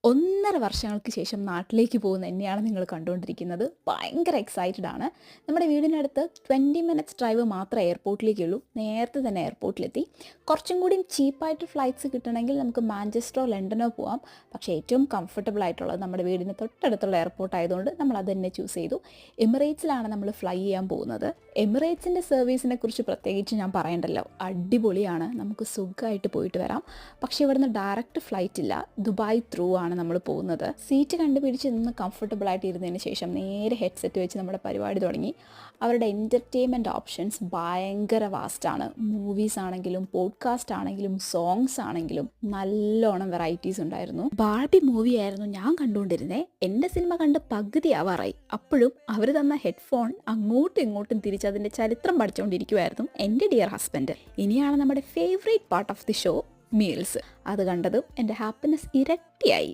1.5 വർഷങ്ങൾക്ക് ശേഷം നാട്ടിലേക്ക് പോകുന്ന എന്നെയാണ് നിങ്ങൾ കണ്ടുകൊണ്ടിരിക്കുന്നത്. ഭയങ്കര എക്സൈറ്റഡ് ആണ്. നമ്മുടെ വീടിനടുത്ത് 20 മിനിറ്റ്സ് ഡ്രൈവ് മാത്രമേ എയർപോർട്ടിലേക്കുള്ളൂ. നേരത്തെ തന്നെ എയർപോർട്ടിലെത്തി. കുറച്ചും കൂടിയും ചീപ്പായിട്ട് ഫ്ലൈറ്റ്സ് കിട്ടണമെങ്കിൽ നമുക്ക് മാഞ്ചസ്റ്ററോ ലണ്ടനോ പോവാം. പക്ഷേ ഏറ്റവും കംഫർട്ടബിൾ ആയിട്ടുള്ളത് നമ്മുടെ വീടിന് തൊട്ടടുത്തുള്ള എയർപോർട്ട് ആയതുകൊണ്ട് നമ്മൾ അത് തന്നെ ചൂസ് ചെയ്തു. എമിറേറ്റ്സിലാണ് നമ്മൾ ഫ്ലൈ ചെയ്യാൻ പോകുന്നത്. എമിറേറ്റ്സിൻ്റെ സർവീസിനെ കുറിച്ച് പ്രത്യേകിച്ച് ഞാൻ പറയണ്ടല്ലോ, അടിപൊളിയാണ്. നമുക്ക് സുഖമായിട്ട് പോയിട്ട് വരാം. പക്ഷേ ഇവിടുന്ന് ഡയറക്റ്റ് ഫ്ലൈറ്റ് ഇല്ല, ദുബായ് ത്രൂ ആണ് നമ്മൾ പോകുന്നത്. സീറ്റ് കണ്ടുപിടിച്ച് നിന്ന് കംഫർട്ടബിൾ ആയിട്ട് ഇരുന്നതിന് ശേഷം നേരെ ഹെഡ്സെറ്റ് വെച്ച് നമ്മുടെ പരിപാടി തുടങ്ങി. അവരുടെ എൻ്റർടൈൻമെൻറ്റ് ഓപ്ഷൻസ് ഭയങ്കര വാസ്റ്റാണ്. മൂവീസ് ആണെങ്കിലും പോഡ്കാസ്റ്റ് ആണെങ്കിലും സോങ്സ് ആണെങ്കിലും നല്ലോണം വെറൈറ്റീസ് ഉണ്ടായിരുന്നു. ബാർബി മൂവി ആയിരുന്നു ഞാൻ കണ്ടുകൊണ്ടിരുന്നത്. എൻ്റെ സിനിമ കണ്ട് പകുതി ആവാറായി. അപ്പോഴും അവർ തന്ന ഹെഡ്ഫോൺ അങ്ങോട്ടും ഇങ്ങോട്ടും തിരിച്ച് അതിൻ്റെ ചരിത്രം പഠിച്ചുകൊണ്ടിരിക്കുമായിരുന്നു എൻ്റെ ഡിയർ ഹസ്ബൻഡ്. ഇനിയാണ് നമ്മുടെ favourite part of the show, meals. അത് കണ്ടതും എൻ്റെ ഹാപ്പിനെസ് ഇരട്ടിയായി.